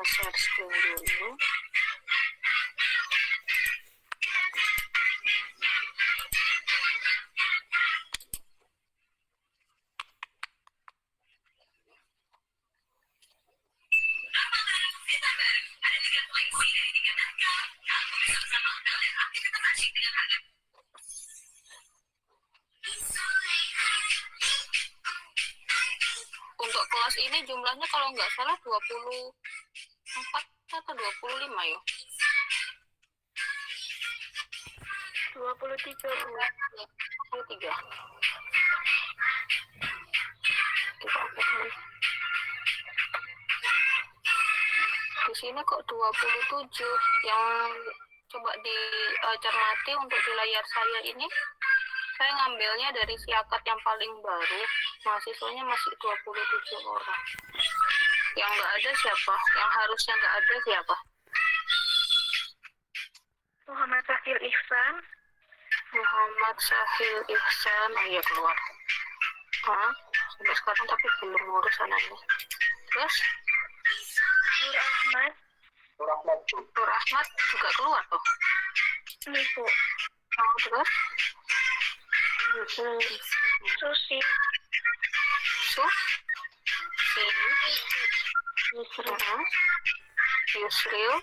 share screen dulu. Untuk kelas ini jumlahnya kalau nggak salah 24 atau 25 ya. 23. Di sini kok 27. Yang coba dicermati untuk di layar saya ini, saya ngambilnya dari siakat yang paling baru, mahasiswanya masih 27 orang. Yang nggak ada siapa? Yang harusnya nggak ada siapa? Muhammad Sahil Ihsan. Muhammad Sahil Ihsan, iya keluar. Sampai sekarang tapi belum ngurus anaknya. Terus? Nur Ahmad. Nur Ahmad juga keluar tuh. Ini Bu. Terus? Susi. Yusril.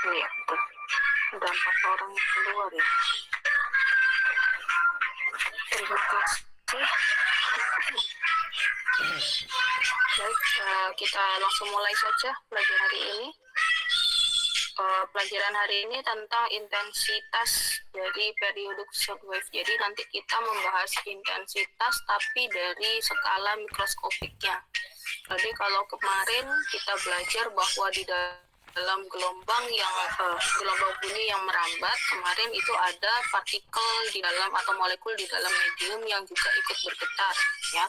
Iya, betul. Ada 4 orang yang keluar ya. Terima kasih. Baik, kita langsung mulai saja pelajaran hari ini. Pelajaran hari ini tentang intensitas dari periodic shockwave. Jadi nanti kita membahas intensitas tapi dari skala mikroskopiknya. Jadi kalau kemarin kita belajar bahwa di dalam gelombang gelombang bunyi yang merambat, kemarin itu ada partikel di dalam atau molekul di dalam medium yang juga ikut bergetar, ya.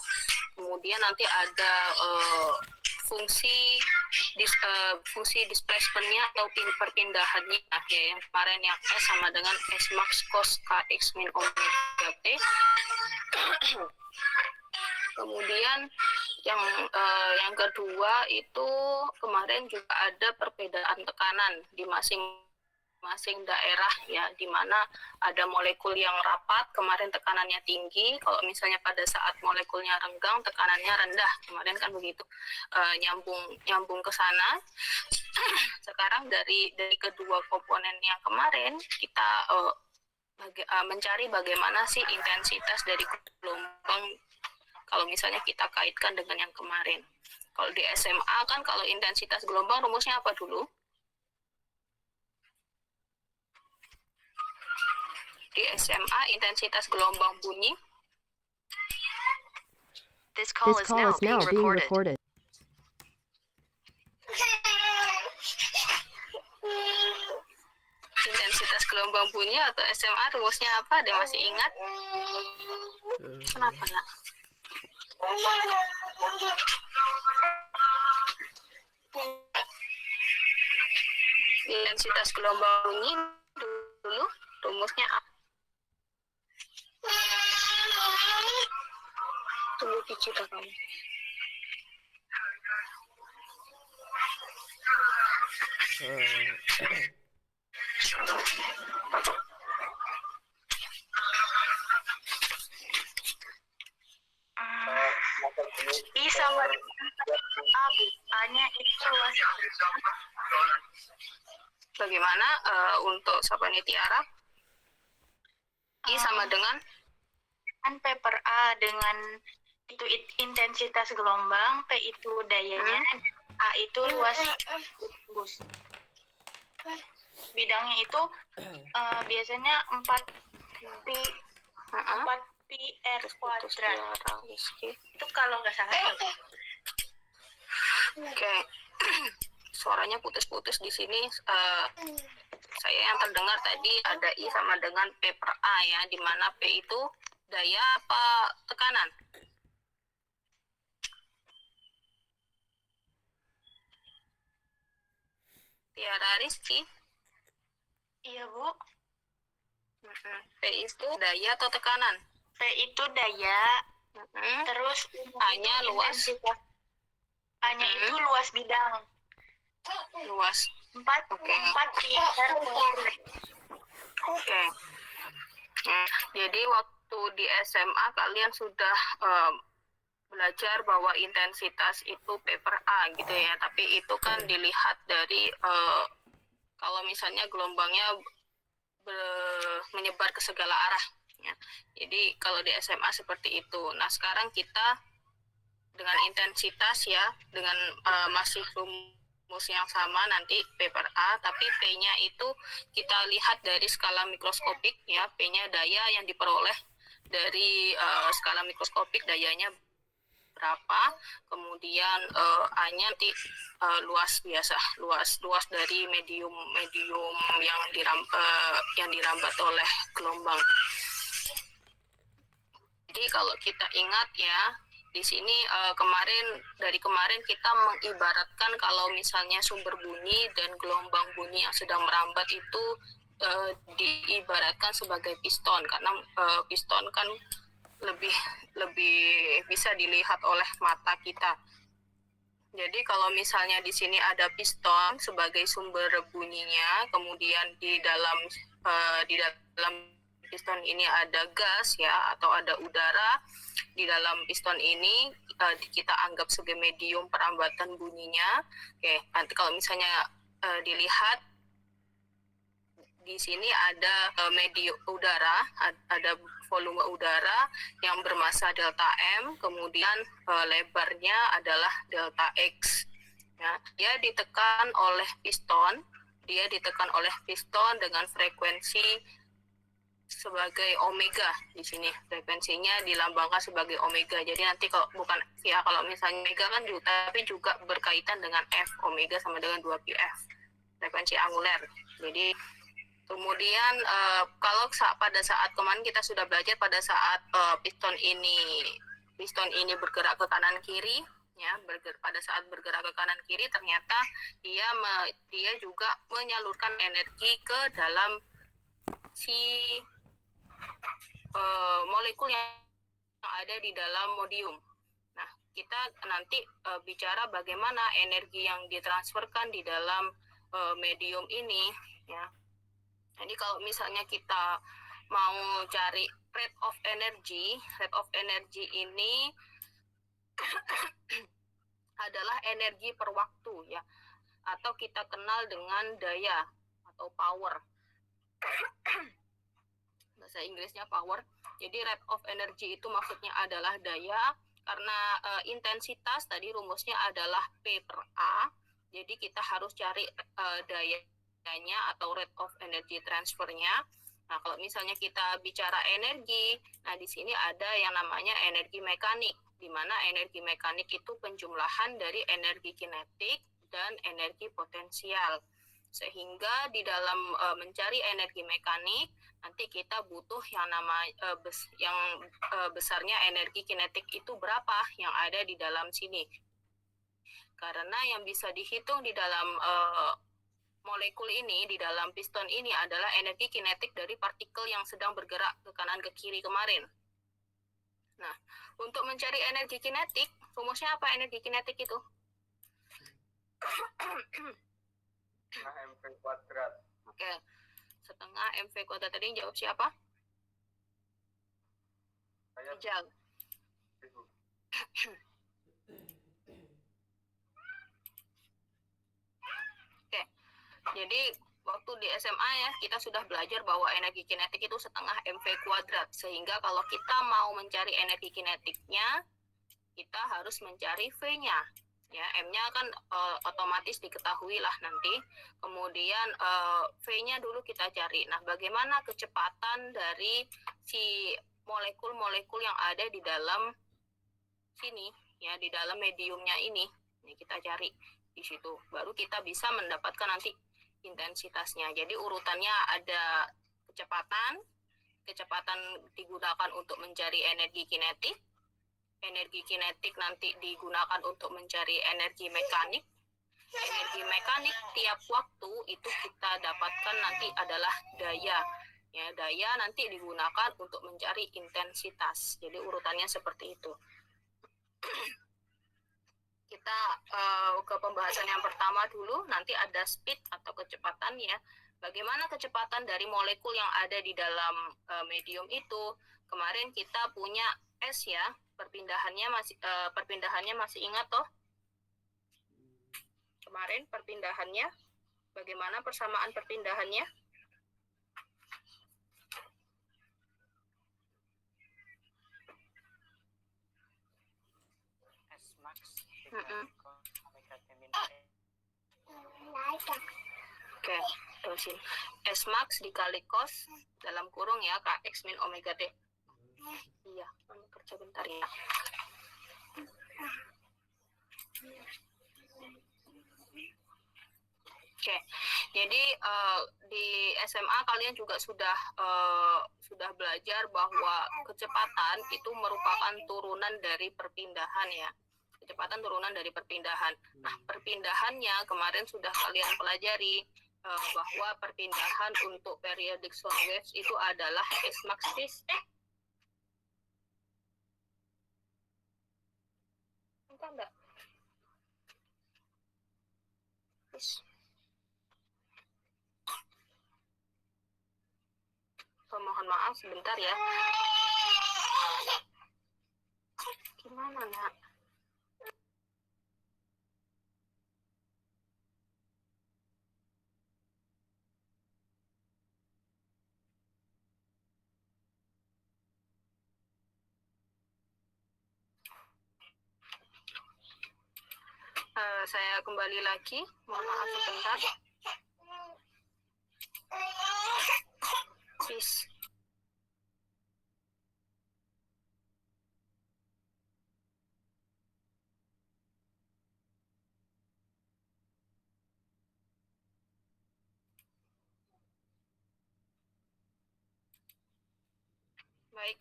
Kemudian nanti ada fungsi displacement-nya atau perpindahannya, ya, yang kemarin yang S sama dengan S max cos Kx min omega T. Kemudian yang kedua itu kemarin juga ada perbedaan tekanan di masing-masing daerah, ya, di mana ada molekul yang rapat kemarin tekanannya tinggi, kalau misalnya pada saat molekulnya renggang tekanannya rendah, kemarin kan begitu, nyambung ke sana. Sekarang dari kedua komponen yang kemarin kita mencari bagaimana sih intensitas dari gelombang kalau misalnya kita kaitkan dengan yang kemarin. Kalau di SMA kan kalau intensitas gelombang rumusnya apa dulu? Di SMA intensitas gelombang bunyi. This call is now being recorded. Intensitas gelombang bunyi atau SMA rumusnya apa? Ada masih ingat? Kenapa nak? Intensitas gelombang bunyi dulu rumusnya apa? Tunggu dicerita kamu. I sama A, Bu. A-nya itu luas. Bagaimana untuk Sapani Tiara? I sama dengan Kan P per A dengan itu intensitas gelombang, P itu dayanya, A itu luas bus. Bidangnya itu biasanya 4 pi R kuadrat. Itu kalau nggak salah. Oke. Suaranya putus-putus di sini. Saya yang terdengar tadi ada I sama dengan P per A, ya, di mana P itu daya apa tekanan? Tiara Rizky. Iya, Bu. P itu daya atau tekanan? itu daya, Mm-mm. terus A-nya itu luas. intensitas. A-nya itu luas bidang. Luas. 4 Oke. 4 meter. Oke. Jadi waktu di SMA kalian sudah belajar bahwa intensitas itu P per A gitu ya. Tapi itu kan dilihat dari kalau misalnya gelombangnya menyebar ke segala arah. Ya. Jadi kalau di SMA seperti itu. Nah sekarang kita dengan intensitas ya, dengan masih rumus yang sama nanti P per A, tapi P-nya itu kita lihat dari skala mikroskopik ya, P-nya daya yang diperoleh dari skala mikroskopik dayanya berapa, kemudian A-nya nanti luas biasa, luas dari medium yang dirambat oleh gelombang. Jadi kalau kita ingat ya, di sini dari kemarin kita mengibaratkan kalau misalnya sumber bunyi dan gelombang bunyi yang sedang merambat itu diibaratkan sebagai piston, karena piston kan lebih bisa dilihat oleh mata kita. Jadi kalau misalnya di sini ada piston sebagai sumber bunyinya, kemudian di dalam piston ini ada gas ya atau ada udara. Di dalam piston ini kita anggap sebagai medium perambatan bunyinya. Oke, nanti kalau misalnya dilihat di sini ada medium udara, ada volume udara yang bermassa delta M, kemudian lebarnya adalah delta X. Ya, dia ditekan oleh piston dengan frekuensi sebagai omega. Di sini frekuensinya dilambangkan sebagai omega. Jadi nanti kalau misalnya omega kan tapi juga berkaitan dengan F, omega sama dengan 2πf, frekuensi anguler. Jadi kemudian kalau pada saat kemarin kita sudah belajar pada saat piston ini bergerak ke kanan kiri ya, pada saat bergerak ke kanan kiri ternyata dia juga menyalurkan energi ke dalam si molekul yang ada di dalam modium. Nah, kita nanti bicara bagaimana energi yang ditransferkan di dalam medium ini ya. Jadi kalau misalnya kita mau cari rate of energy ini adalah energi per waktu ya, atau kita kenal dengan daya atau power. Bahasa Inggrisnya power. Jadi rate of energy itu maksudnya adalah daya, karena intensitas tadi rumusnya adalah P per A. Jadi kita harus cari dayanya atau rate of energy transfernya. Nah, kalau misalnya kita bicara energi, nah di sini ada yang namanya energi mekanik, di mana energi mekanik itu penjumlahan dari energi kinetik dan energi potensial. Sehingga di dalam mencari energi mekanik, nanti kita butuh yang besarnya energi kinetik itu berapa yang ada di dalam sini. Karena yang bisa dihitung di dalam molekul ini, di dalam piston ini adalah energi kinetik dari partikel yang sedang bergerak ke kanan ke kiri kemarin. Nah, untuk mencari energi kinetik, rumusnya apa energi kinetik itu? Setengah mv kuadrat. Oke, setengah mv kuadrat. Tadi yang jawab siapa? Saya Rijal. Oke, jadi waktu di SMA ya kita sudah belajar bahwa energi kinetik itu setengah mv kuadrat. Sehingga kalau kita mau mencari energi kinetiknya, kita harus mencari V-nya. Ya, M-nya kan otomatis diketahui lah nanti. Kemudian V-nya dulu kita cari. Nah, bagaimana kecepatan dari si molekul-molekul yang ada di dalam sini, ya, di dalam mediumnya ini. Ini kita cari di situ. Baru kita bisa mendapatkan nanti intensitasnya. Jadi urutannya ada kecepatan digunakan untuk mencari energi kinetik. Energi kinetik nanti digunakan untuk mencari energi mekanik. Energi mekanik tiap waktu itu kita dapatkan nanti adalah daya. Ya, daya nanti digunakan untuk mencari intensitas. Jadi urutannya seperti itu. Kita ke pembahasan yang pertama dulu, nanti ada speed atau kecepatan ya. Bagaimana kecepatan dari molekul yang ada di dalam medium itu? Kemarin kita punya S ya, perpindahannya masih ingat toh? Kemarin perpindahannya, bagaimana persamaan perpindahannya? S max Mm-mm. omega T min A. Oke, terusin. S max dikali cos dalam kurung ya Kx min omega T. Iya, kamu kerja bentar ya. Oke, jadi di SMA kalian juga sudah belajar bahwa kecepatan itu merupakan turunan dari perpindahan ya. Kecepatan turunan dari perpindahan. Nah, perpindahannya kemarin sudah kalian pelajari bahwa perpindahan untuk periodic sound waves itu adalah S max enggak? Mohon maaf sebentar ya. Gimana nak? Saya kembali lagi. Mohon maaf sebentar. Please. Baik,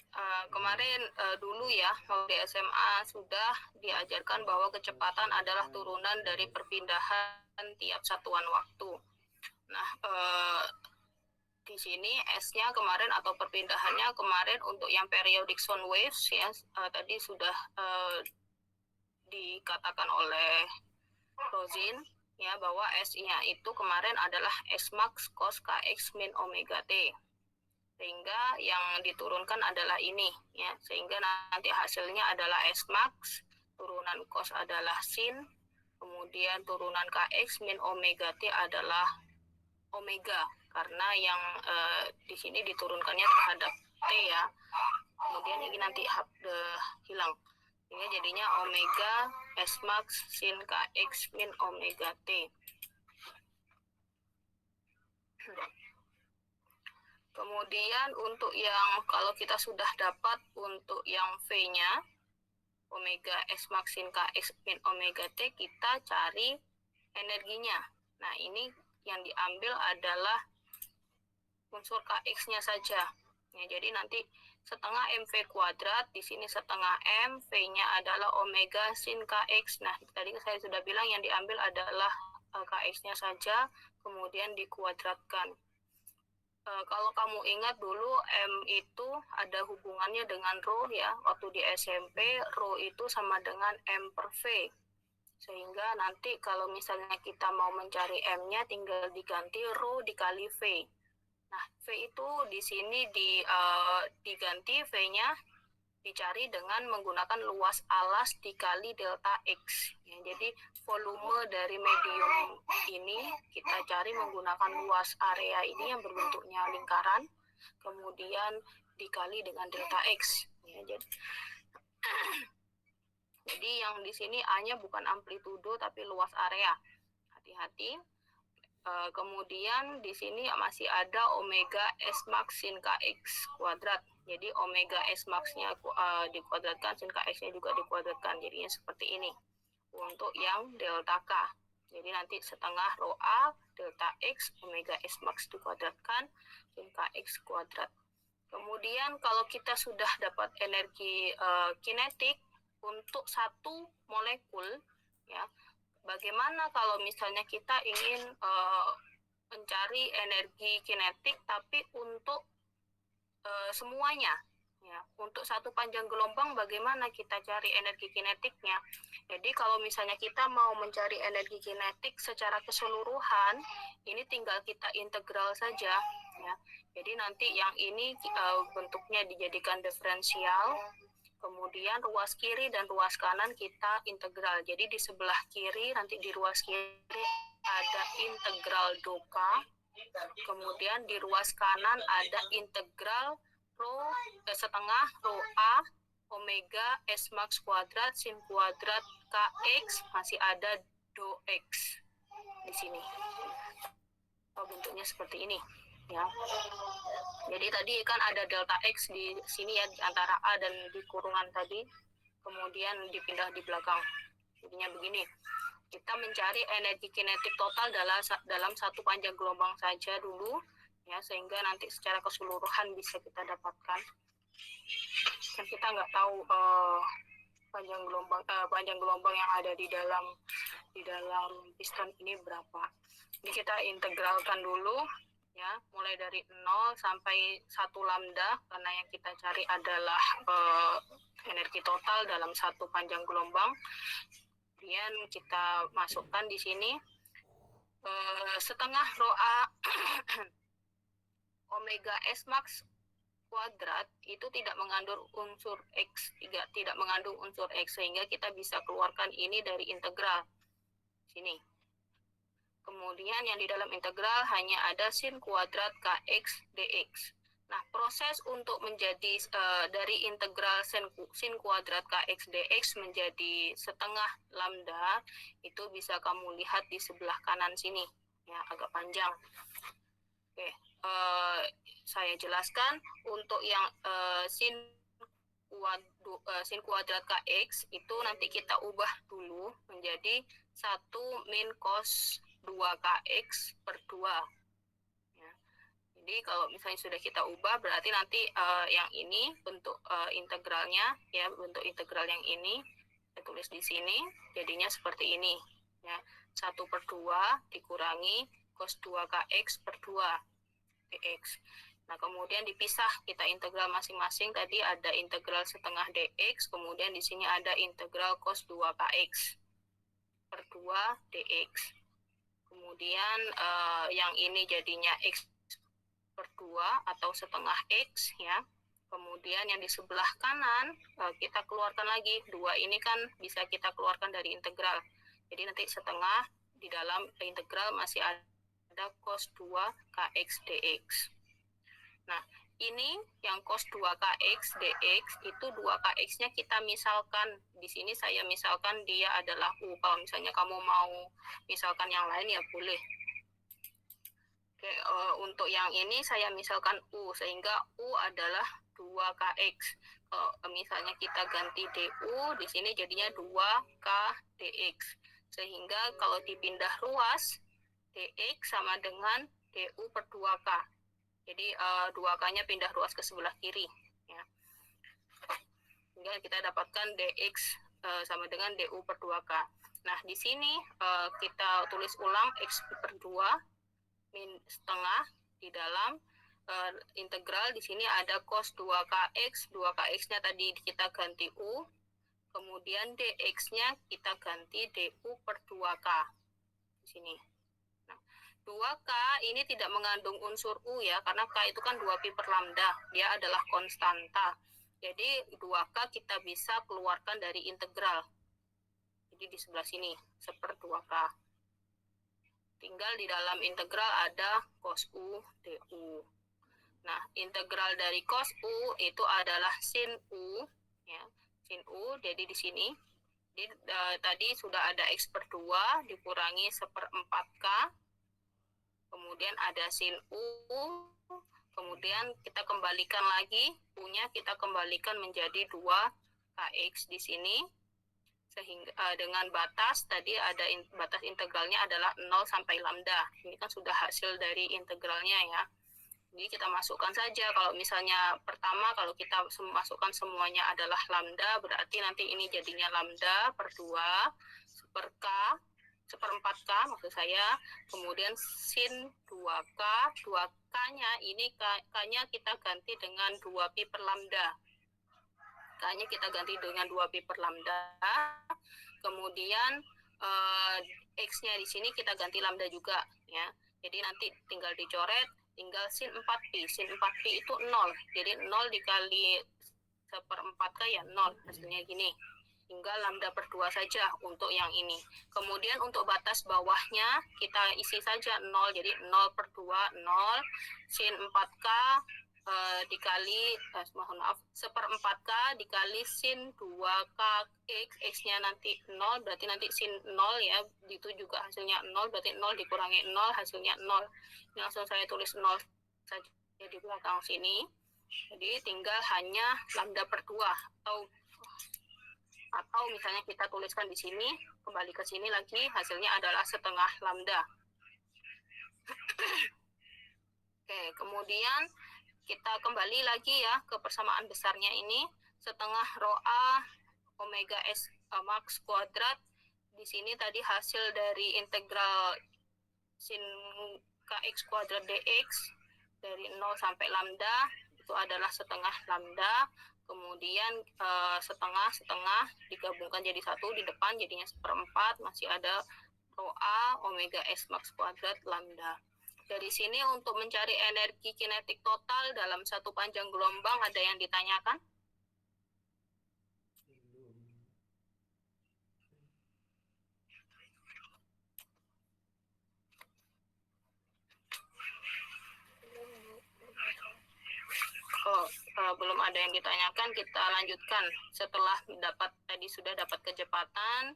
kemarin dulu ya, di SMA sudah diajarkan bahwa kecepatan adalah turunan dari perpindahan tiap satuan waktu. Nah, di sini S-nya kemarin atau perpindahannya kemarin untuk yang periodic sound waves ya, tadi sudah dikatakan oleh Rosin ya bahwa S-nya itu kemarin adalah S max cos Kx min omega T. Sehingga yang diturunkan adalah ini ya, sehingga nanti hasilnya adalah S max, turunan cos adalah sin, kemudian turunan Kx min omega T adalah omega, karena yang di sini diturunkannya terhadap T ya, kemudian ini nanti hilang, ini jadinya omega S max sin Kx min omega T. Kemudian untuk yang kalau kita sudah dapat untuk yang V-nya omega S max sin Kx min omega T, kita cari energinya. Nah, ini yang diambil adalah unsur Kx-nya saja. Ya, jadi nanti setengah mv kuadrat, di sini setengah m, V-nya adalah omega sin Kx. Nah, tadi saya sudah bilang yang diambil adalah Kx-nya saja, kemudian dikuadratkan. Kalau kamu ingat dulu M itu ada hubungannya dengan rho ya, waktu di SMP rho itu sama dengan M per V, sehingga nanti kalau misalnya kita mau mencari M-nya tinggal diganti rho dikali V. Nah, V itu di sini diganti V-nya dicari dengan menggunakan luas alas dikali delta X ya, jadi volume dari medium ini kita cari menggunakan luas area ini yang berbentuknya lingkaran, kemudian dikali dengan delta X ya, jadi yang di sini A-nya bukan amplitudo tapi luas area, hati-hati. Kemudian di sini masih ada omega S max sin Kx kuadrat. Jadi omega S max-nya dikuadratkan, sin Kx-nya juga dikuadratkan. Jadinya seperti ini. Untuk yang delta K. Jadi nanti setengah rho A delta X omega S max dikuadratkan sin Kx kuadrat. Kemudian kalau kita sudah dapat energi kinetik untuk satu molekul ya, bagaimana kalau misalnya kita ingin mencari energi kinetik tapi untuk semuanya. Ya, untuk satu panjang gelombang bagaimana kita cari energi kinetiknya? Jadi kalau misalnya kita mau mencari energi kinetik secara keseluruhan, ini tinggal kita integral saja. Ya. Jadi nanti yang ini bentuknya dijadikan diferensial, kemudian ruas kiri dan ruas kanan kita integral. Jadi di sebelah kiri nanti di ruas kiri ada integral dou-K, kemudian di ruas kanan ada integral rho setengah rho A omega S max kuadrat sin kuadrat KX, masih ada dou X di sini. Bentuknya seperti ini ya. Jadi tadi kan ada delta X di sini ya, di antara A dan di kurungan tadi, kemudian dipindah di belakang. Jadinya begini. Kita mencari energi kinetik total dalam satu panjang gelombang saja dulu ya, sehingga nanti secara keseluruhan bisa kita dapatkan. Dan kita nggak tahu panjang gelombang yang ada di dalam piston ini berapa. Jadi kita integralkan dulu ya, mulai dari 0 sampai 1 lambda, karena yang kita cari adalah energi total dalam satu panjang gelombang. Kemudian kita masukkan di sini setengah rho A omega S max kuadrat itu tidak mengandung unsur X, tidak mengandung unsur X, sehingga kita bisa keluarkan ini dari integral sini. Kemudian yang di dalam integral hanya ada sin kuadrat Kx dx. Nah, proses untuk menjadi dari integral sin kuadrat Kx dx menjadi setengah lambda itu bisa kamu lihat di sebelah kanan sini ya, agak panjang. Oke, saya jelaskan untuk yang sin kuadrat Kx itu nanti kita ubah dulu menjadi 1 min cos 2Kx per 2. Ya. Jadi kalau misalnya sudah kita ubah, berarti nanti yang ini bentuk integralnya, ya, bentuk integral yang ini, saya tulis di sini, jadinya seperti ini. Ya. 1 per 2 dikurangi cos 2Kx per 2 dx. Nah, kemudian dipisah, kita integral masing-masing. Tadi ada integral setengah dx, kemudian di sini ada integral cos 2Kx per 2 dx. Kemudian yang ini jadinya X per 2 atau setengah X ya. Kemudian yang di sebelah kanan kita keluarkan lagi. 2 ini kan bisa kita keluarkan dari integral. Jadi nanti setengah di dalam integral masih ada cos 2 Kx dx. Nah, ini yang cos 2Kx dx itu 2Kx-nya kita misalkan. Di sini saya misalkan dia adalah U. Kalau misalnya kamu mau misalkan yang lain ya boleh. Oke, untuk yang ini saya misalkan U, sehingga U adalah 2Kx. Kalau misalnya kita ganti DU, di sini jadinya 2K dx. Sehingga kalau dipindah ruas, dx sama dengan DU per 2K. Jadi 2K-nya pindah ruas ke sebelah kiri. Ya. Sehingga kita dapatkan dx sama dengan du per 2K. Nah, di sini kita tulis ulang x per 2 min setengah di dalam integral. Di sini ada cos 2Kx. 2Kx-nya tadi kita ganti U. Kemudian dx-nya kita ganti du per 2K. Di sini. 2K ini tidak mengandung unsur U ya, karena K itu kan 2pi per lambda, dia adalah konstanta. Jadi 2K kita bisa keluarkan dari integral. Jadi di sebelah sini, seper 2K. Tinggal di dalam integral ada cos U du. Nah, integral dari cos U itu adalah sin U, ya, sin U, jadi di sini. Jadi, tadi sudah ada X per 2 dikurangi seper 4K. Kemudian ada sin U, kemudian kita kembalikan lagi, U-nya kita kembalikan menjadi 2Kx di sini, sehingga dengan batas, tadi ada batas integralnya adalah 0 sampai lambda. Ini kan sudah hasil dari integralnya ya. Jadi kita masukkan saja, kalau misalnya pertama, kalau kita masukkan semuanya adalah lambda, berarti nanti ini jadinya lambda per 2 super K, 1/4K maksud saya, kemudian sin 2K, 2K-nya ini K-nya kita ganti dengan 2pi per lambda. K-nya kita ganti dengan 2pi per lambda, kemudian X-nya di sini kita ganti lambda juga ya. Jadi nanti tinggal dicoret, tinggal sin 4pi. Sin 4pi itu 0. Jadi 0 dikali 1/4K ya 0. Hasilnya gini. Tinggal lambda per 2 saja untuk yang ini. Kemudian untuk batas bawahnya kita isi saja 0. Jadi 0 per 2, 0. Sin 4K dikali, mohon maaf, 1/4K dikali sin 2K X. X-nya nanti 0, berarti nanti sin 0 ya. Itu juga hasilnya 0, berarti 0 dikurangi 0, hasilnya 0. Ini langsung saya tulis 0 saja di belakang sini. Jadi tinggal hanya lambda per 2 atau misalnya kita tuliskan di sini, kembali ke sini lagi, hasilnya adalah setengah lambda. Oke, kemudian kita kembali lagi ya ke persamaan besarnya ini, setengah rho A omega S max kuadrat. Di sini tadi hasil dari integral sin kx kuadrat dx dari 0 sampai lambda itu adalah setengah lambda. Kemudian setengah digabungkan jadi 1 di depan jadinya 1/4, masih ada rho A omega S max kuadrat lambda. Dari sini untuk mencari energi kinetik total dalam satu panjang gelombang ada yang ditanyakan? Belum ada yang ditanyakan, kita lanjutkan. Setelah sudah dapat kecepatan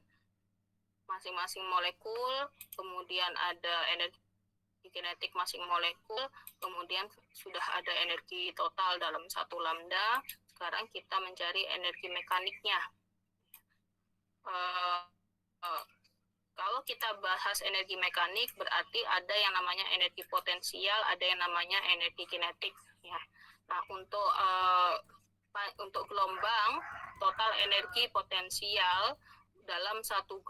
masing-masing molekul, kemudian ada energi kinetik masing molekul, kemudian sudah ada energi total dalam satu lambda. Sekarang kita mencari energi mekaniknya. Kalau kita bahas energi mekanik, berarti ada yang namanya energi potensial, ada yang namanya energi kinetik. Ya. Nah, untuk gelombang, total energi potensial dalam satu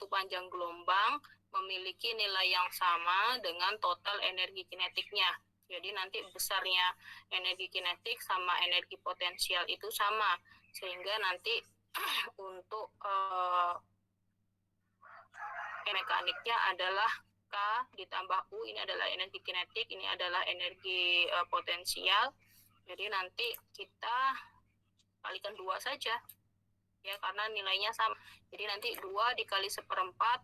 panjang gelombang memiliki nilai yang sama dengan total energi kinetiknya. Jadi nanti besarnya energi kinetik sama energi potensial itu sama, sehingga nanti untuk mekaniknya adalah K ditambah U, ini adalah energi kinetik, ini adalah energi potensial. Jadi nanti kita kalikan 2 saja ya, karena nilainya sama. Jadi nanti 2 dikali 1/4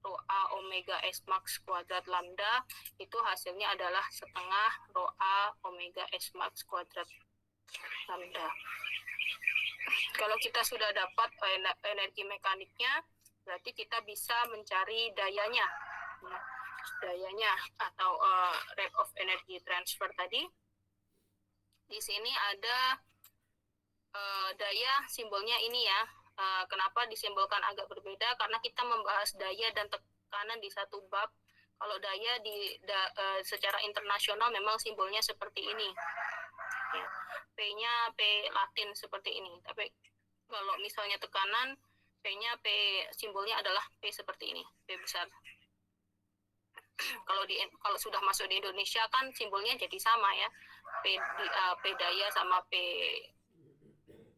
rho A omega S max kuadrat lambda, itu hasilnya adalah setengah rho A omega S max kuadrat lambda. Kalau kita sudah dapat energi mekaniknya, berarti kita bisa mencari dayanya. Ya, dayanya atau rate of energy transfer tadi. Di sini ada daya, simbolnya ini ya. Kenapa disimbolkan agak berbeda? Karena kita membahas daya dan tekanan di satu bab. Kalau daya secara internasional memang simbolnya seperti ini. Ya, P-nya P Latin seperti ini. Tapi kalau misalnya tekanan, P-nya P, simbolnya adalah P seperti ini, P besar. Kalau sudah masuk di Indonesia kan simbolnya jadi sama ya, P daya sama P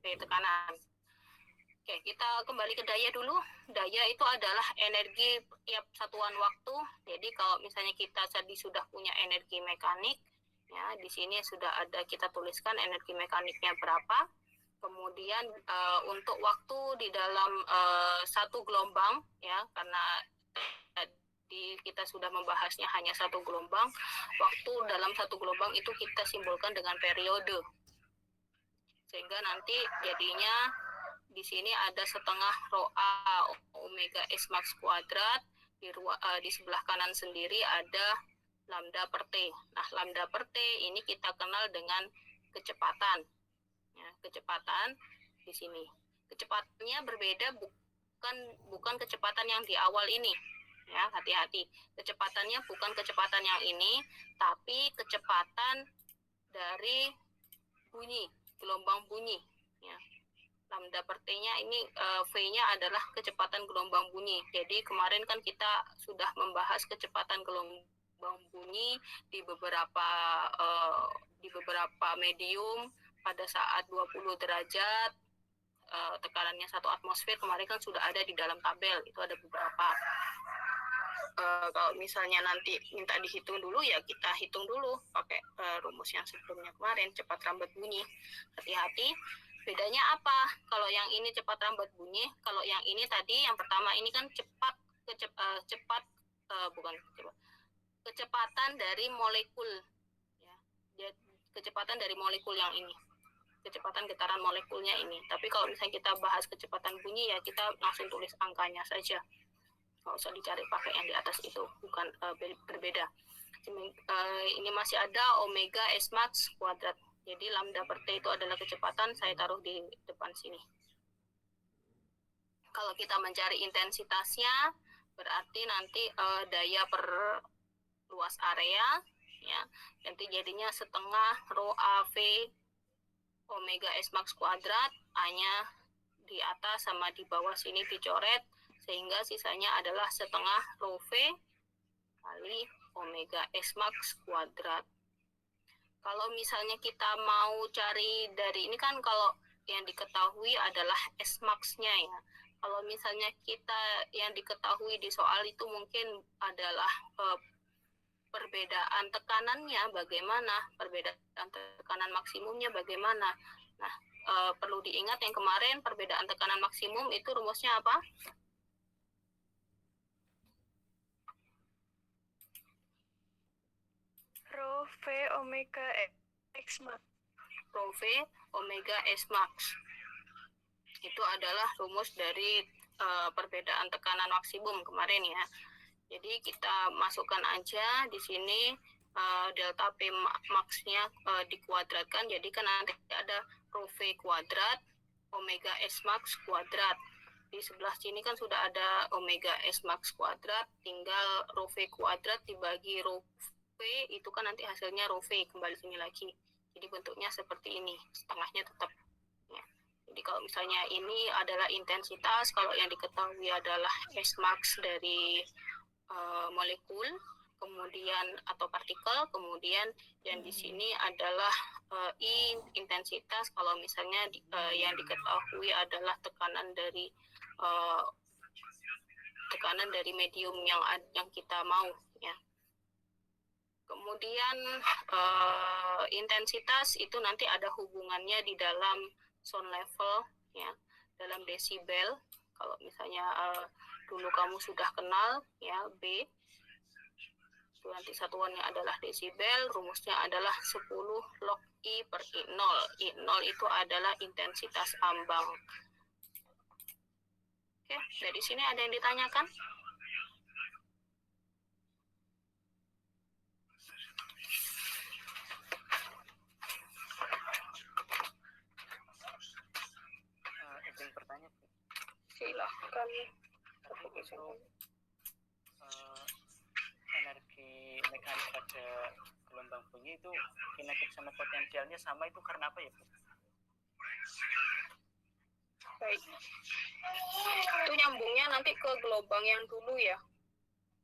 tekanan. Oke, kita kembali ke daya dulu. Daya itu adalah energi tiap satuan waktu. Jadi kalau misalnya kita tadi sudah punya energi mekanik, ya di sini sudah ada, kita tuliskan energi mekaniknya berapa. Kemudian untuk waktu di dalam satu gelombang, ya karena kita sudah membahasnya hanya satu gelombang, waktu dalam satu gelombang itu kita simbolkan dengan periode. Sehingga nanti jadinya di sini ada setengah rho A omega S max kuadrat, di sebelah kanan sendiri ada lambda per T. Nah, lambda per T ini kita kenal dengan kecepatan. Ya, kecepatan di sini. Kecepatannya berbeda, bukan kecepatan yang di awal ini. Ya, hati-hati. Kecepatannya bukan kecepatan yang ini, tapi kecepatan dari bunyi, gelombang bunyi. Ya. lambda per T-nya ini V-nya adalah kecepatan gelombang bunyi. Jadi kemarin kan kita sudah membahas kecepatan gelombang bunyi di beberapa medium pada saat 20 derajat, tekanannya 1 atmosfer, kemarin kan sudah ada di dalam tabel, itu ada beberapa. Kalau misalnya nanti minta dihitung dulu, ya kita hitung dulu pakai rumus yang sebelumnya kemarin, cepat rambat bunyi. Hati-hati, bedanya apa? Kalau yang ini cepat rambat bunyi, kalau yang ini tadi, yang pertama ini kan kecepatan dari molekul, ya, kecepatan dari molekul yang ini, kecepatan getaran molekulnya ini. Tapi kalau misalnya kita bahas kecepatan bunyi, ya kita langsung tulis angkanya saja, nggak usah dicari pakai yang di atas itu, bukan berbeda. Ini masih ada omega S max kuadrat. Jadi lambda per T itu adalah kecepatan, saya taruh di depan sini. Kalau kita mencari intensitasnya, berarti nanti daya per luas area, ya, nanti jadinya setengah rho AV omega S max kuadrat, A-nya di atas sama di bawah sini dicoret, sehingga sisanya adalah setengah rho V kali omega S max kuadrat. Kalau misalnya kita mau cari dari ini kan, kalau yang diketahui adalah S max-nya ya. Kalau misalnya kita yang diketahui di soal itu mungkin adalah perbedaan tekanannya bagaimana, perbedaan tekanan maksimumnya bagaimana. Nah, perlu diingat yang kemarin perbedaan tekanan maksimum itu rumusnya apa? Rho V omega X max. Rho V omega S max. Itu adalah rumus dari perbedaan tekanan maksimum kemarin ya. Jadi kita masukkan aja di sini delta P max-nya dikuadratkan, jadi kan nanti ada rho V kuadrat omega S max kuadrat. Di sebelah sini kan sudah ada omega S max kuadrat, tinggal rho V kuadrat dibagi rho V, itu kan nanti hasilnya rho V, kembali sini lagi. Jadi bentuknya seperti ini, setengahnya tetap. Ya. Jadi kalau misalnya ini adalah intensitas, kalau yang diketahui adalah S max dari molekul, kemudian atau partikel, kemudian yang di sini adalah I intensitas, kalau misalnya yang diketahui adalah tekanan dari medium yang kita mau ya. Kemudian intensitas itu nanti ada hubungannya di dalam sound level ya, dalam desibel. Kalau misalnya dulu kamu sudah kenal ya, B itu nanti satuannya adalah desibel, rumusnya adalah 10 log I per I0. I0 itu adalah intensitas ambang. Oke, dari sini ada yang ditanyakan? Izin bertanya, Bu. Silahkan. Tadi itu energi mekanik pada gelombang bunyi itu kinetik sama potensialnya sama, itu karena apa ya, Bu? Baik. Itu nyambungnya nanti ke gelombang yang dulu ya,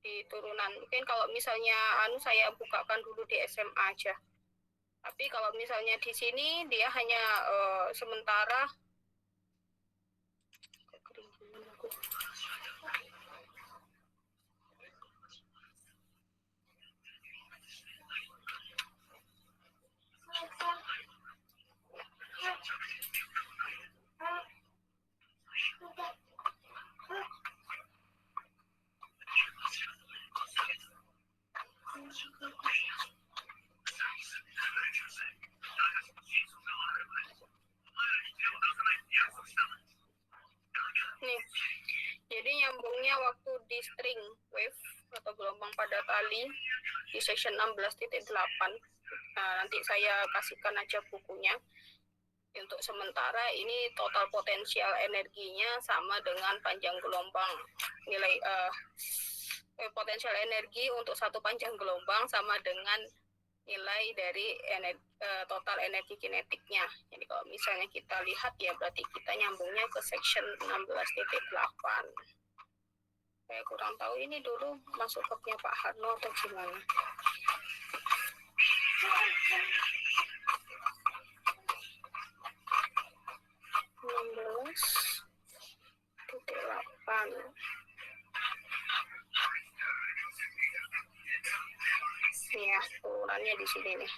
di turunan. Mungkin kalau misalnya saya bukakan dulu di SMA aja. Tapi kalau misalnya di sini dia hanya sementara. Nih, jadi nyambungnya waktu di string wave atau gelombang pada tali di section 16.8. Nanti saya kasihkan aja bukunya. Untuk sementara ini total potensial energinya sama dengan panjang gelombang. Nilai potensial energi untuk satu panjang gelombang sama dengan nilai dari total energi kinetiknya. Jadi kalau misalnya kita lihat ya berarti kita nyambungnya ke section 16.8. Saya kurang tahu ini dulu masuk hubnya Pak Harno atau gimana. Titik 8. Nih ya, turunannya di sini nih.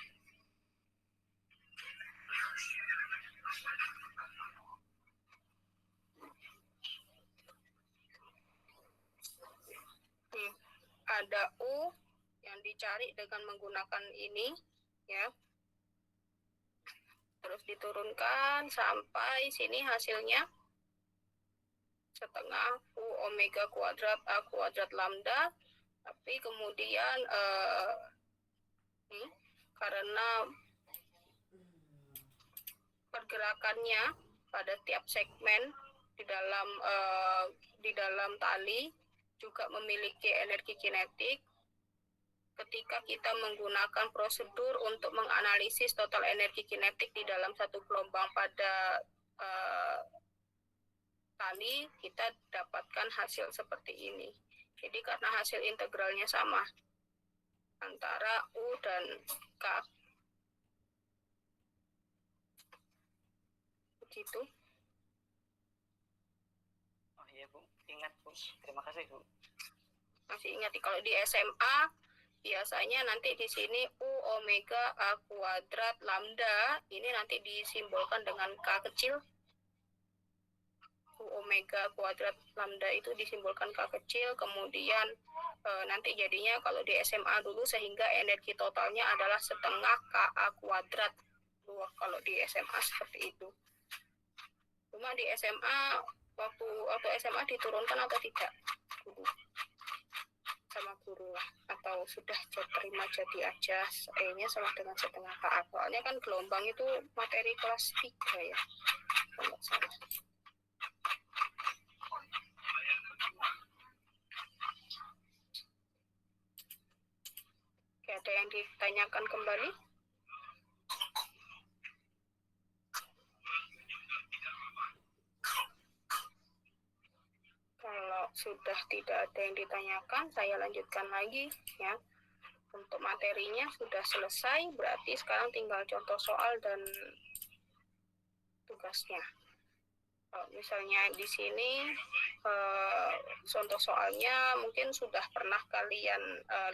Ada U yang dicari dengan menggunakan ini ya, terus diturunkan sampai sini hasilnya setengah U omega kuadrat A kuadrat lambda, tapi kemudian karena pergerakannya pada tiap segmen di dalam tali juga memiliki energi kinetik. Ketika kita menggunakan prosedur untuk menganalisis total energi kinetik di dalam satu gelombang pada tali, kita dapatkan hasil seperti ini. Jadi karena hasil integralnya sama antara U dan K. Begitu. Oh iya Bu, ingat Bu. Terima kasih Bu. Masih ingat kalau di SMA biasanya nanti di sini U omega A kuadrat lambda ini nanti disimbolkan dengan K kecil. U omega kuadrat lambda itu disimbolkan K kecil, kemudian nanti jadinya kalau di SMA dulu sehingga energi totalnya adalah setengah KA kuadrat. Kalau di SMA seperti itu. Cuma di SMA waktu SMA diturunkan atau tidak? Sama guru lah, atau sudah terima jadi aja E-nya sama dengan setengah KA. Soalnya kan gelombang itu materi kelas 3 ya. Kalau salah. Oke, ada yang ditanyakan kembali? Kalau sudah tidak ada yang ditanyakan, saya lanjutkan lagi ya. Untuk materinya sudah selesai, berarti sekarang tinggal contoh soal dan tugasnya. Kalau misalnya di sini contoh soalnya mungkin sudah pernah kalian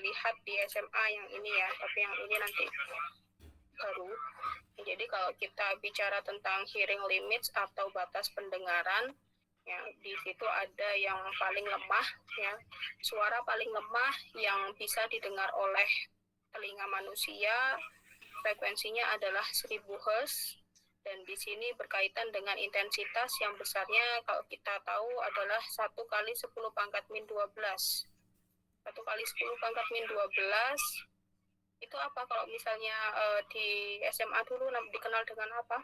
lihat di SMA yang ini ya, tapi yang ini nanti baru. Jadi kalau kita bicara tentang hearing limits atau batas pendengaran, ya, di situ ada yang paling lemah ya, suara paling lemah yang bisa didengar oleh telinga manusia frekuensinya adalah 1000 Hz, dan di sini berkaitan dengan intensitas yang besarnya kalau kita tahu adalah 1 kali 10 pangkat min 12. 1 kali 10 pangkat min 12 itu apa kalau misalnya di SMA dulu dikenal dengan apa?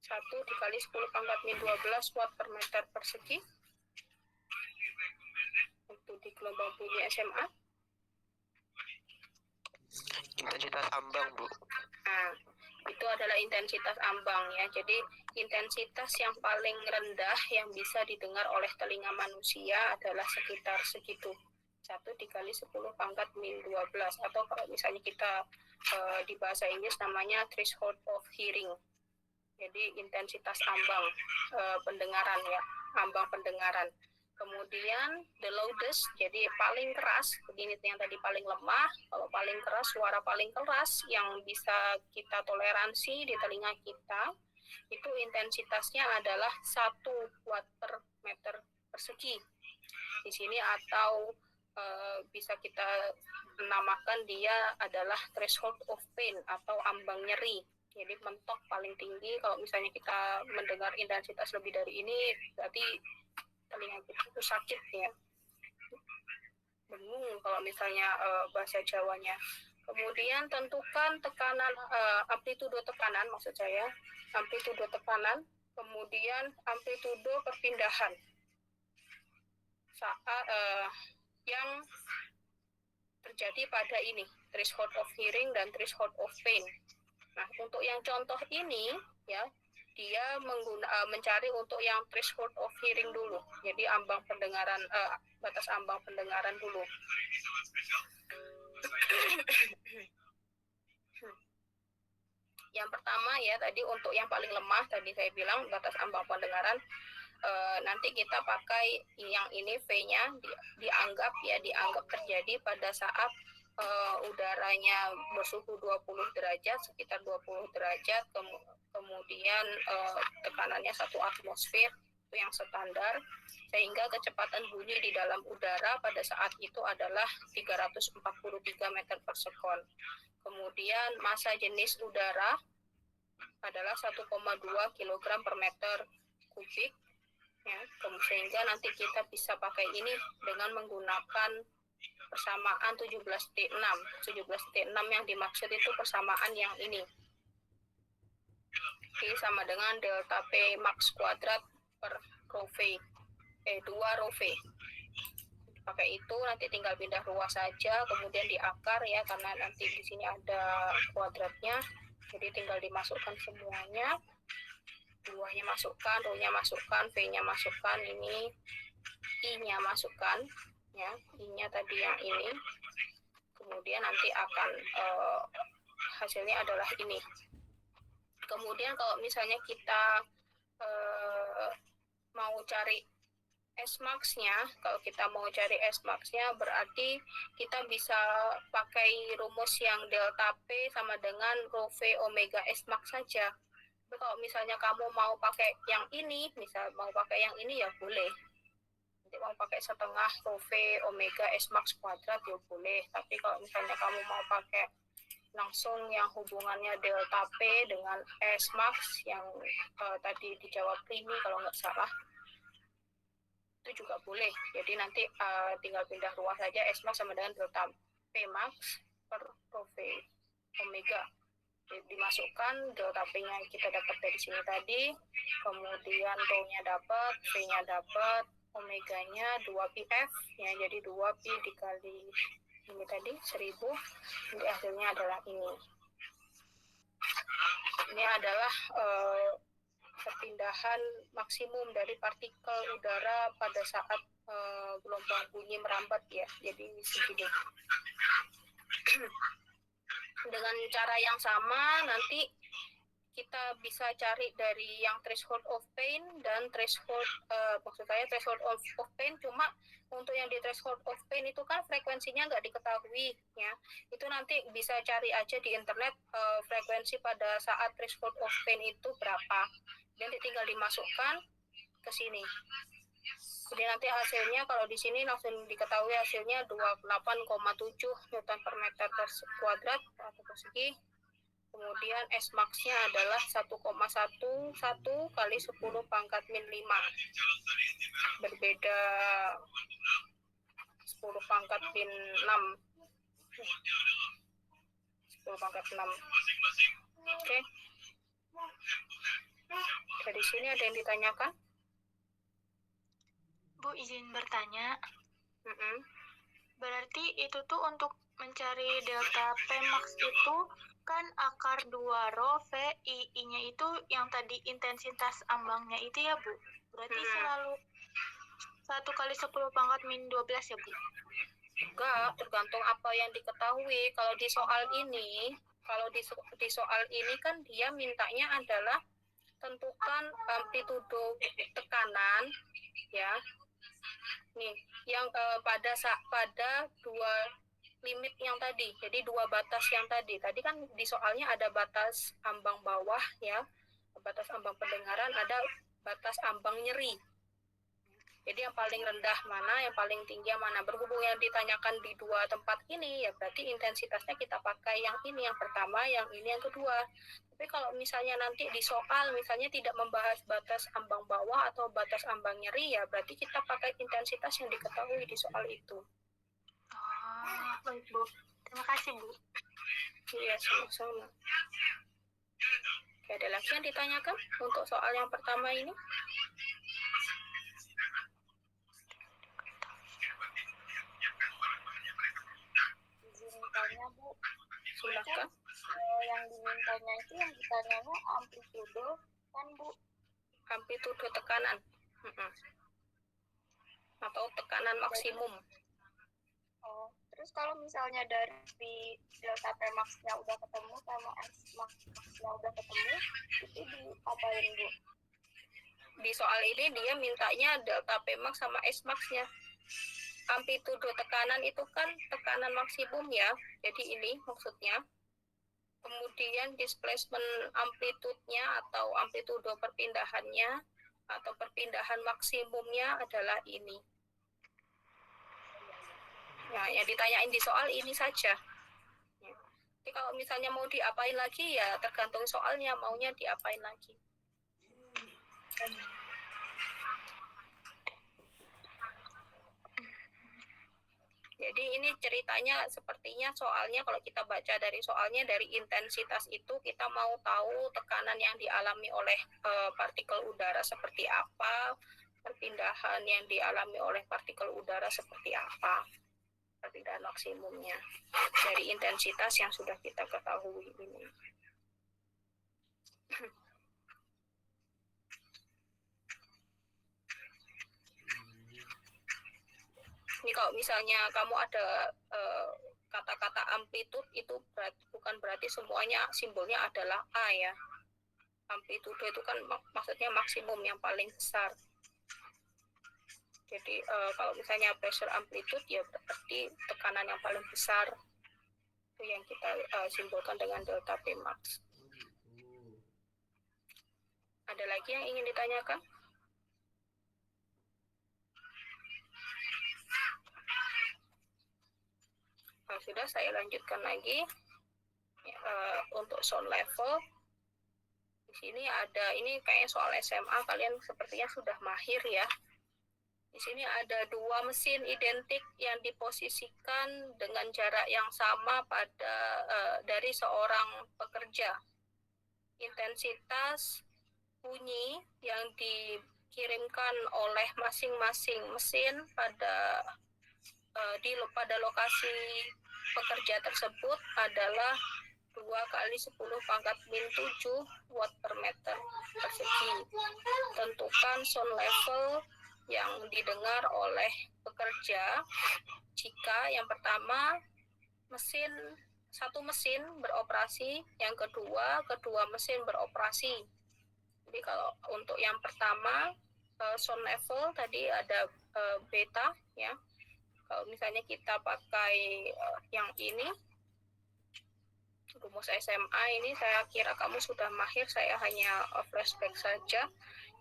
1 dikali 10 pangkat min 12 watt per meter persegi. Itu di gelombang bunyi SMA. Intensitas ambang, Bu. Nah, itu adalah intensitas ambang ya. Jadi intensitas yang paling rendah yang bisa didengar oleh telinga manusia adalah sekitar segitu. 1 dikali 10 pangkat min 12. Atau kalau misalnya kita di bahasa Inggris namanya threshold of hearing. Jadi intensitas ambang pendengaran ya, ambang pendengaran. Kemudian the loudest, jadi paling keras, begini yang tadi paling lemah, kalau paling keras, suara paling keras yang bisa kita toleransi di telinga kita, itu intensitasnya adalah 1 watt per meter persegi. Di sini atau bisa kita namakan dia adalah threshold of pain atau ambang nyeri. Jadi mentok paling tinggi, kalau misalnya kita mendengar intensitas lebih dari ini, berarti telinga kita itu sakit ya. Bingung kalau misalnya bahasa Jawanya. Kemudian tentukan tekanan, amplitudo tekanan maksud saya, amplitudo tekanan, kemudian amplitudo perpindahan saat yang terjadi pada ini. threshold of hearing dan threshold of pain. Nah, untuk yang contoh ini ya, dia mencari untuk yang threshold of hearing dulu. Jadi ambang pendengaran, batas ambang pendengaran dulu. Yang pertama ya tadi untuk yang paling lemah tadi saya bilang batas ambang pendengaran, nanti kita pakai yang ini V-nya dianggap terjadi pada saat udaranya bersuhu 20 derajat, sekitar 20 derajat, kemudian tekanannya 1 atmosfer, itu yang standar, sehingga kecepatan bunyi di dalam udara pada saat itu adalah 343 meter per sekon. Kemudian massa jenis udara adalah 1,2 kg per meter kubik, ya, sehingga nanti kita bisa pakai ini dengan menggunakan persamaan 17.6. 17.6 yang dimaksud itu persamaan yang ini. Oke, sama dengan delta P max kuadrat per rho V. 2 rho V. Pakai itu nanti tinggal pindah ruas saja, kemudian di akar ya, karena nanti di sini ada kuadratnya. Jadi tinggal dimasukkan semuanya. 2-nya masukkan, rho-nya masukkan, V-nya masukkan, ini I-nya masukkan. Ya, I-nya tadi yang ini, kemudian nanti akan hasilnya adalah ini. Kemudian kalau misalnya kita mau cari S-max-nya, kalau kita mau cari S-max-nya berarti kita bisa pakai rumus yang delta P sama dengan rho V omega S-max saja. Tapi kalau misalnya kamu mau pakai yang ini, misal mau pakai yang ini ya boleh. Nanti mau pakai setengah rho V omega S-max kuadrat ya boleh. Tapi kalau misalnya kamu mau pakai langsung yang hubungannya delta P dengan S-max yang tadi dijawab ini kalau nggak salah, itu juga boleh. Jadi nanti tinggal pindah ruas saja, S-max sama dengan delta P max per rho V omega. Jadi dimasukkan, delta P-nya kita dapat dari sini tadi, kemudian rho-nya dapat, V-nya dapat, omeganya 2πf, ya, jadi 2pi dikali ini tadi 1000, jadi hasilnya adalah ini. Ini adalah perpindahan maksimum dari partikel udara pada saat gelombang bunyi merambat ya, jadi segini. Dengan cara yang sama nanti kita bisa cari dari yang threshold of pain dan threshold threshold of pain, cuma untuk yang di threshold of pain itu kan frekuensinya nggak diketahui ya, itu nanti bisa cari aja di internet frekuensi pada saat threshold of pain itu berapa, nanti tinggal dimasukkan ke sini. Jadi nanti hasilnya kalau di sini langsung diketahui hasilnya 28,7 Newton per meter kuadrat atau persegi. Kemudian S max-nya adalah 1,11 kali 10 pangkat min 5. Berbeda 10 pangkat min 6. 10 pangkat 6. Oke. Dari sini ada yang ditanyakan? Bu, izin bertanya. Berarti itu tuh untuk mencari delta P max itu kan akar 2 rho V I-nya itu yang tadi intensitas ambangnya itu ya Bu. Berarti selalu 1 kali 10 pangkat min 12 ya Bu? Enggak, tergantung apa yang diketahui. Kalau di soal ini, kan dia mintanya adalah tentukan amplitudo tekanan ya. Nih, yang pada dua limit yang tadi. Jadi dua batas yang tadi. Tadi kan di soalnya ada batas ambang bawah ya. Batas ambang pendengaran, ada batas ambang nyeri. Jadi yang paling rendah mana, yang paling tinggi mana. Berhubung yang ditanyakan di dua tempat ini, ya berarti intensitasnya kita pakai yang ini, yang pertama, yang ini, yang kedua. Tapi kalau misalnya nanti di soal, misalnya tidak membahas batas ambang bawah atau batas ambang nyeri, ya berarti kita pakai intensitas yang diketahui di soal itu. Baik Bu. Terima kasih Bu. Iya, sama-sama. Oke, ada lagi yang ditanyakan untuk soal yang pertama ini? Izin tanya Bu, Silakan. Yang dimintanya itu yang ditanyanya amplitudo kan Bu? Amplitudo tekanan. Atau tekanan maksimum. Oh, terus kalau misalnya dari delta P max-nya udah ketemu sama S max-nya udah ketemu, itu diapain Bu? Di soal ini dia mintanya delta P max sama S max-nya. Amplitudo tekanan itu kan tekanan maksimum ya. Jadi ini maksudnya. Kemudian displacement amplitude-nya atau amplitudo perpindahannya atau perpindahan maksimumnya adalah ini. Ya, yang ditanyain di soal ini saja. Ya. Jadi kalau misalnya mau diapain lagi ya tergantung soalnya maunya diapain lagi. Jadi ini ceritanya sepertinya soalnya kalau kita baca dari soalnya dari intensitas itu kita mau tahu tekanan yang dialami oleh partikel udara seperti apa, perpindahan yang dialami oleh partikel udara seperti apa, perpindahan maksimumnya dari intensitas yang sudah kita ketahui ini. Ini kalau misalnya kamu ada kata-kata amplitude itu bukan berarti semuanya simbolnya adalah A ya. Amplitude itu kan maksudnya maksimum yang paling besar. Jadi kalau misalnya pressure amplitude ya berarti tekanan yang paling besar. Itu yang kita simbolkan dengan delta P max. Ada lagi yang ingin ditanyakan? Nah, sudah saya lanjutkan lagi untuk sound level. Di sini ada ini kayaknya soal SMA kalian sepertinya sudah mahir ya. Di sini ada dua mesin identik yang diposisikan dengan jarak yang sama pada dari seorang pekerja. Intensitas bunyi yang dikirimkan oleh masing-masing mesin pada lokasi pekerja tersebut adalah 2 kali 10 pangkat min 7 watt per meter persegi. Tentukan sound level yang didengar oleh pekerja jika yang pertama satu mesin beroperasi, yang kedua mesin beroperasi. Jadi kalau untuk yang pertama sound level tadi ada beta ya. Kalau misalnya kita pakai yang ini, rumus SMA ini saya kira kamu sudah mahir, saya hanya flashback saja.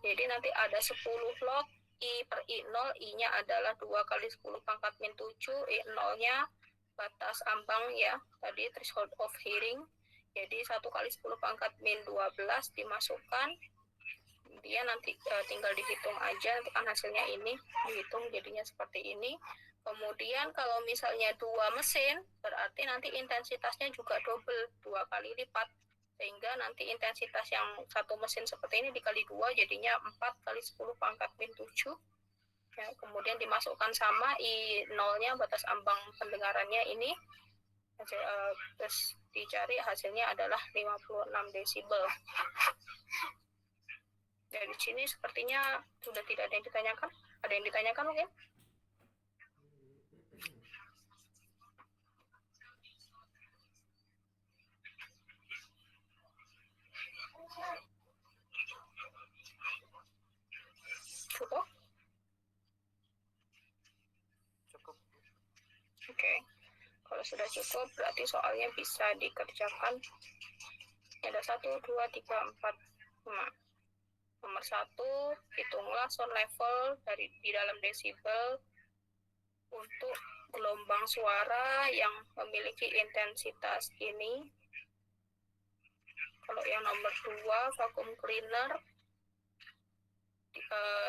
Jadi nanti ada 10 log I per I0, I-nya adalah 2 kali 10 pangkat min 7, I0-nya batas ambang ya, tadi threshold of hearing. Jadi 1 kali 10 pangkat min 12 dimasukkan, dia nanti tinggal dihitung aja, nanti kan hasilnya ini dihitung jadinya seperti ini. Kemudian kalau misalnya 2 mesin, berarti nanti intensitasnya juga double, 2 kali lipat. Sehingga nanti intensitas yang satu mesin seperti ini dikali 2, jadinya 4 kali 10 pangkat min 7. Ya, kemudian dimasukkan sama I0-nya, batas ambang pendengarannya ini. Terus dicari hasilnya adalah 56 desibel. Dari sini sepertinya sudah tidak ada yang ditanyakan. Ada yang ditanyakan mungkin? Cukup? Cukup. Oke. Kalau sudah cukup, berarti soalnya bisa dikerjakan. Ada 1, 2, 3, 4, 5. Nomor 1, hitunglah sound level di dalam desibel untuk gelombang suara yang memiliki intensitas ini. Kalau yang nomor 2, vacuum cleaner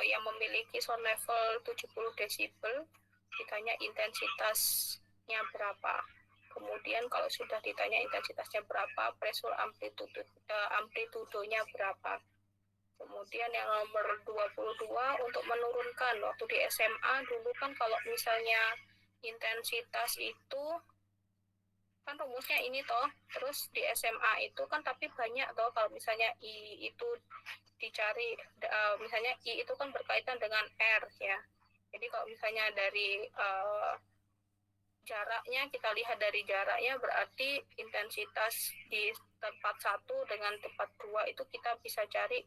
yang memiliki sound level 70 desibel, ditanya intensitasnya berapa. Kemudian kalau sudah ditanya intensitasnya berapa, pressure amplitudonya berapa. Kemudian yang nomor 22 untuk menurunkan, waktu di SMA dulu kan kalau misalnya intensitas itu kan rumusnya ini toh, terus di SMA itu kan tapi banyak toh, kalau misalnya I itu dicari, misalnya I itu kan berkaitan dengan R ya, jadi kalau misalnya dari jaraknya, kita lihat dari jaraknya, berarti intensitas di tempat 1 dengan tempat 2 itu kita bisa cari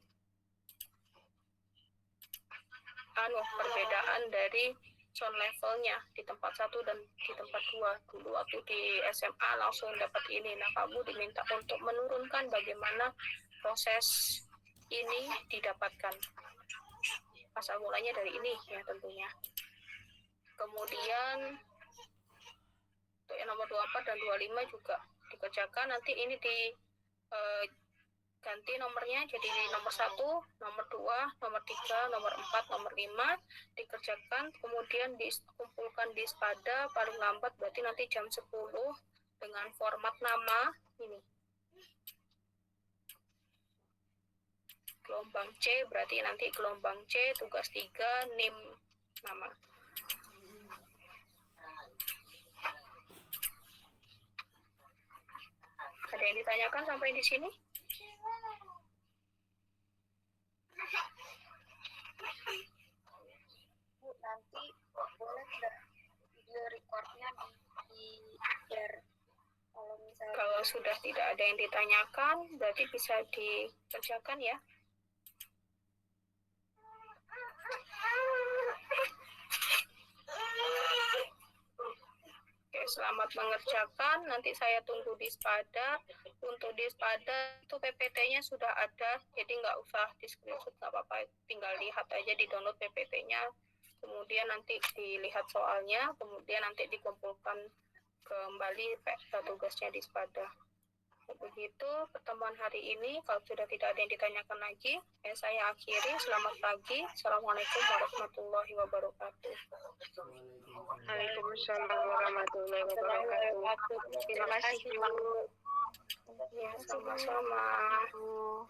perbedaan dari sound levelnya di tempat 1 dan di tempat 2. Dulu waktu di SMA langsung dapat ini. Nah, kamu diminta untuk menurunkan bagaimana proses ini didapatkan. Asal mulanya dari ini ya tentunya. Kemudian untuk yang nomor 24 dan 25 juga dikerjakan. Nanti ini ganti nomornya jadi nomor 1, nomor 2, nomor 3, nomor 4, nomor 5 dikerjakan, kemudian dikumpulkan di Spada paling lambat berarti nanti jam 10 dengan format nama ini. Gelombang C berarti nanti gelombang C tugas 3 NIM nama. Ada yang ditanyakan sampai di sini? Bu, nanti boleh nggak video recordnya di share? Kalau misalnya Kalau sudah tidak ada yang ditanyakan, berarti bisa dikerjakan ya. Oke, selamat mengerjakan. Nanti saya tunggu di Spada. Untuk di Spada itu PPT-nya sudah ada, jadi nggak usah di-screenshot, nggak apa-apa. Tinggal lihat aja, di-download PPT-nya. Kemudian nanti dilihat soalnya, kemudian nanti dikumpulkan kembali tugasnya di Spada. Begitu pertemuan hari ini. Kalau sudah tidak ada yang ditanyakan lagi, saya akhiri. Selamat pagi. Assalamualaikum warahmatullahi wabarakatuh. Waalaikumsalam warahmatullahi wabarakatuh. Terima kasih, Bu. Ya, sama-sama. Bu.